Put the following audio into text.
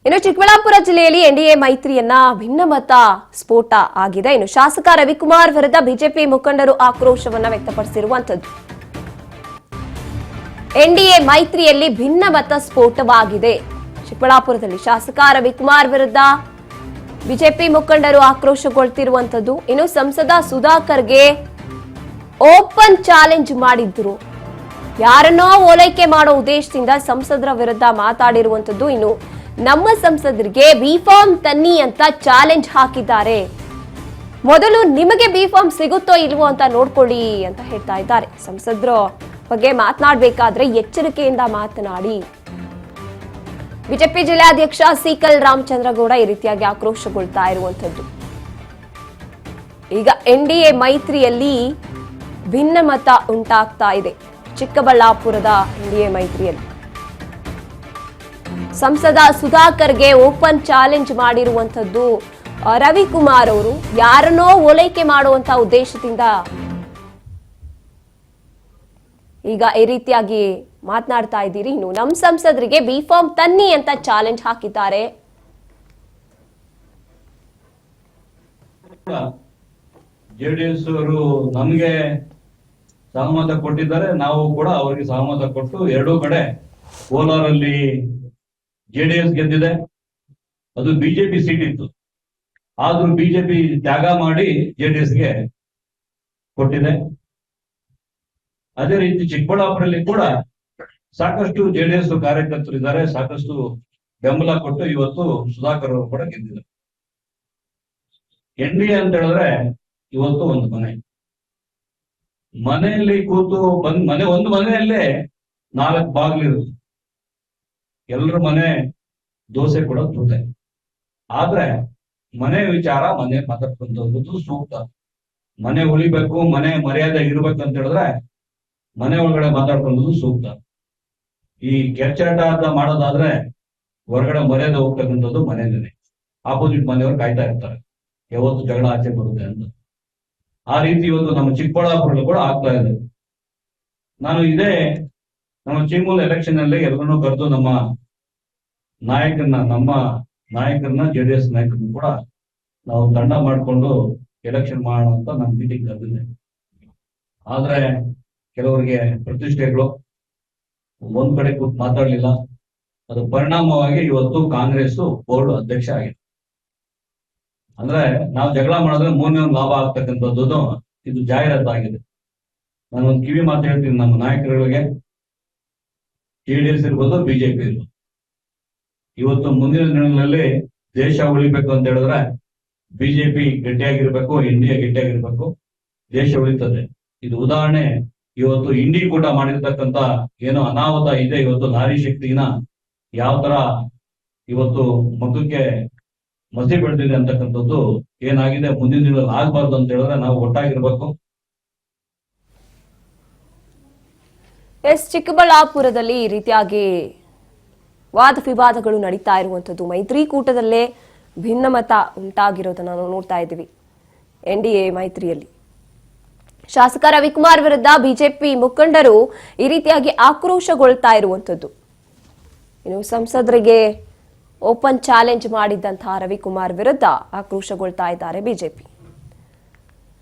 ಇನ್ನು ಚಿಕ್ಕಬಳ್ಳಾಪುರ ಜಿಲ್ಲೆಯಲ್ಲಿ ಎನ್ಡಿಎ ಮೈತ್ರಿಯನ್ನ ಭಿನ್ನಮತ ಸ್ಫೋಟ ಆಗಿದೆ. ಇನ್ನು ಶಾಸಕ ರವಿಕುಮಾರ್ ವಿರುದ್ಧ ಬಿಜೆಪಿ ಮುಖಂಡರು ಆಕ್ರೋಶವನ್ನ ವ್ಯಕ್ತಪಡಿಸಿರುವಂತದ್ದು. ಎನ್ಡಿಎ ಮೈತ್ರಿಯಲ್ಲಿ ಭಿನ್ನಮತ ಸ್ಫೋಟವಾಗಿದೆ. ಚಿಕ್ಕಬಳ್ಳಾಪುರದಲ್ಲಿ ಶಾಸಕ ರವಿಕುಮಾರ್ ವಿರುದ್ಧ ಬಿಜೆಪಿ ಮುಖಂಡರು ಆಕ್ರೋಶಗೊಳ್ತಿರುವಂತದ್ದು. ಇನ್ನು ಸಂಸದ ಸುಧಾಕರ್ಗೆ ಓಪನ್ ಚಾಲೆಂಜ್ ಮಾಡಿದ್ರು. ಯಾರನ್ನೋ ಓಲೈಕೆ ಮಾಡೋ ಉದ್ದೇಶದಿಂದ ಸಂಸದರ ವಿರುದ್ಧ ಮಾತಾಡಿರುವಂತದ್ದು. ಇನ್ನು ನಮ್ಮ ಸಂಸದರಿಗೆ ಬಿ ಫಾರ್ಮ್ ತನ್ನಿ ಅಂತ ಚಾಲೆಂಜ್ ಹಾಕಿದ್ದಾರೆ. ಮೊದಲು ನಿಮಗೆ ಬಿ ಫಾರ್ಮ್ ಸಿಗುತ್ತೋ ಇಲ್ವೋ ಅಂತ ನೋಡ್ಕೊಳ್ಳಿ ಅಂತ ಹೇಳ್ತಾ ಇದ್ದಾರೆ. ಸಂಸದರ ಬಗ್ಗೆ ಮಾತನಾಡಬೇಕಾದ್ರೆ ಎಚ್ಚರಿಕೆಯಿಂದ ಮಾತನಾಡಿ. ಬಿಜೆಪಿ ಜಿಲ್ಲಾಧ್ಯಕ್ಷ ಸಿಕಲ್ ರಾಮಚಂದ್ರಗೌಡ ಈ ರೀತಿಯಾಗಿ ಆಕ್ರೋಶಗೊಳ್ತಾ ಇರುವಂತದ್ದು. ಈಗ ಎನ್ಡಿಎ ಮೈತ್ರಿಯಲ್ಲಿ ಭಿನ್ನಮತ ಉಂಟಾಗ್ತಾ ಇದೆ. ಚಿಕ್ಕಬಳ್ಳಾಪುರದ ಎನ್ಡಿಎ ಮೈತ್ರಿಯಲ್ಲಿ ಸಂಸದ ಸುಧಾಕರ್ಗೆ ಓಪನ್ ಚಾಲೆಂಜ್ ಮಾಡಿರುವಂತದ್ದು. ರವಿಕುಮಾರ್ ಅವರು ಯಾರನ್ನೋ ಓಲೈಕೆ ಮಾಡುವಂತ ಉದ್ದೇಶದಿಂದ ಈಗ ಈ ರೀತಿಯಾಗಿ ಮಾತನಾಡ್ತಾ ಇದ್ದೀರಿ. ಇನ್ನು ನಮ್ಮ ಸಂಸದರಿಗೆ ಬಿ ಫಾರ್ಮ್ ತನ್ನಿ ಅಂತ ಚಾಲೆಂಜ್ ಹಾಕಿದ್ದಾರೆ. ಜೆಡಿಎಸ್ ಅವರು ನಮಗೆ ಸಹಮತ ಕೊಟ್ಟಿದ್ದಾರೆ, ನಾವು ಕೂಡ ಅವರಿಗೆ ಸಹಮತ ಕೊಟ್ಟು ಎರಡೂ ಕಡೆ ಕೋಲಾರಲ್ಲಿ ಜೆಡಿಎಸ್ ಗೆದ್ದಿದೆ. ಅದು ಬಿಜೆಪಿ ಸೀಟ್ ಇತ್ತು, ಆದ್ರೂ ಬಿಜೆಪಿ ತ್ಯಾಗ ಮಾಡಿ ಜೆಡಿಎಸ್ಗೆ ಕೊಟ್ಟಿದೆ. ಅದೇ ರೀತಿ ಚಿಕ್ಕಬಳ್ಳಾಪುರಲ್ಲಿ ಕೂಡ ಸಾಕಷ್ಟು ಜೆಡಿಎಸ್ ಕಾರ್ಯಕರ್ತರು ಇದ್ದಾರೆ, ಸಾಕಷ್ಟು ಬೆಂಬಲ ಕೊಟ್ಟು ಇವತ್ತು ಸುಧಾಕರ್ ಅವರು ಕೂಡ ಗೆದ್ದಿದ್ದಾರೆ. ಎನ್ಡಿಎ ಅಂತ ಹೇಳಿದ್ರೆ ಇವತ್ತು ಒಂದು ಮನೆಯಲ್ಲಿ ಕೂತು ಒಂದು ಮನೆಯಲ್ಲೇ 4 ಬಾಗಿಲಿರುತ್ತೆ. ಎಲ್ಲರ ಮನೆ ದೋಸೆ ಕೂಡ ತೂತೆ. ಆದ್ರೆ ಮನೆ ವಿಚಾರ ಮನೆ ಮಾತಾಡ್ಕೊಂತ ಸೂಕ್ತ. ಮನೆ ಉಳಿಬೇಕು, ಮನೆ ಮರ್ಯಾದೆ ಇರ್ಬೇಕು ಅಂತ ಹೇಳಿದ್ರೆ ಮನೆ ಒಳಗಡೆ ಮಾತಾಡ್ಕೊಳ್ಳೋದು ಸೂಕ್ತ. ಈ ಕೆಚ್ಚಾಟ ಮಾಡೋದಾದ್ರೆ ಹೊರಗಡೆ ಮರ್ಯಾದೆ ಹೋಗ್ತಕ್ಕಂಥದ್ದು ಮನೆಯಲ್ಲೇ. ಆಪೋಸಿಟ್ ಮನೆಯವರು ಕಾಯ್ತಾ ಇರ್ತಾರೆ ಯಾವತ್ತು ಜಗಳ ಆಚೆ ಬರುತ್ತೆ ಅಂತ. ಆ ರೀತಿ ಇವತ್ತು ನಮ್ಮ ಚಿಕ್ಕಬಳ್ಳಾಪುರಲ್ಲೂ ಕೂಡ ಆಗ್ತಾ ಇದೆ. ನಾನು ನಮ್ಮ ಚೀಮೂಲ್ ಎಲೆಕ್ಷನ್ ಅಲ್ಲಿ ಎಲ್ಲರನ್ನೂ ಕರೆದು ನಮ್ಮ ನಾಯಕರನ್ನ ಜೆಡಿಎಸ್ ನಾಯಕರನ್ನ ಕೂಡ ನಾವು ತಂಡ ಮಾಡಿಕೊಂಡು ಎಲೆಕ್ಷನ್ ಮಾಡೋಣ ಅಂತ ನಾನು ಮೀಟಿಂಗ್ ಕರೆದಿದ್ದೆ. ಆದ್ರೆ ಕೆಲವರಿಗೆ ಪ್ರತಿಷ್ಠೆಗಳು ಒಂದ್ ಕಡೆ ಕೂತ್ ಮಾತಾಡ್ಲಿಲ್ಲ. ಅದು ಪರಿಣಾಮವಾಗಿ ಇವತ್ತು ಕಾಂಗ್ರೆಸ್ ಬೋರ್ಡ್ ಅಧ್ಯಕ್ಷ ಆಗಿದೆ. ಅಂದ್ರೆ ನಾವು ಜಗಳ ಮಾಡಿದ್ರೆ ಮೂರನೇ ಒಂದು ಲಾಭ ಆಗ್ತಕ್ಕಂಥದ್ದು ಇದು ಜಾಹೀರಾತಾಗಿದೆ. ನಾನೊಂದು ಕಿವಿ ಮಾತು ಹೇಳ್ತೀನಿ ನಮ್ಮ ನಾಯಕರುಗಳಿಗೆ, ಜೆಡಿಎಸ್ ಇರ್ಬೋದು, ಬಿಜೆಪಿ ಇರ್ಬೋದು, ಇವತ್ತು ಮುಂದಿನ ದಿನಗಳಲ್ಲಿ ದೇಶ ಉಳಿಬೇಕು ಅಂತ ಹೇಳಿದ್ರೆ ಬಿಜೆಪಿ ಗಟ್ಟಿಯಾಗಿರ್ಬೇಕು, ಇಂಡಿಯಾ ಗಟ್ಟಿಯಾಗಿರ್ಬೇಕು, ದೇಶ ಉಳಿತದೆ. ಇದು ಉದಾಹರಣೆ ಇವತ್ತು ಇಂಡಿ ಕೂಟ ಮಾಡಿರ್ತಕ್ಕಂಥ ಏನೋ ಅನಾಹುತ ಇದೆ. ಇವತ್ತು ನಾರಿ ಶಕ್ತಿನ ಯಾವ ತರ ಇವತ್ತು ಮಗಕ್ಕೆ ಮಸಿ ಬೆಳೆದಿದೆ ಅಂತಕ್ಕಂಥದ್ದು ಏನಾಗಿದೆ ಮುಂದಿನ ದಿನದಲ್ಲಿ ಆಗ್ಬಾರ್ದು ಅಂತ ಹೇಳಿದ್ರೆ ನಾವು ಒಟ್ಟಾಗಿರ್ಬೇಕು. ಚಿಕ್ಕಬಳ್ಳಾಪುರದಲ್ಲಿ ಈ ರೀತಿಯಾಗಿ ವಾದ ವಿವಾದಗಳು ನಡೀತಾ ಇರುವಂತದ್ದು. ಮೈತ್ರಿಕೂಟದಲ್ಲೇ ಭಿನ್ನಮತ ಉಂಟಾಗಿರೋದನ್ನ ನಾವು ನೋಡ್ತಾ ಇದ್ದೀವಿ. ಎನ್ಡಿಎ ಮೈತ್ರಿಯಲ್ಲಿ ಶಾಸಕ ರವಿಕುಮಾರ್ ವಿರುದ್ಧ ಬಿಜೆಪಿ ಮುಖಂಡರು ಈ ರೀತಿಯಾಗಿ ಆಕ್ರೋಶಗೊಳ್ತಾ ಇರುವಂತದ್ದು. ಇನ್ನು ಸಂಸದರಿಗೆ ಓಪನ್ ಚಾಲೆಂಜ್ ಮಾಡಿದ್ದಂತಹ ರವಿಕುಮಾರ್ ವಿರುದ್ಧ ಆಕ್ರೋಶಗೊಳ್ತಾ ಇದ್ದಾರೆ ಬಿಜೆಪಿ.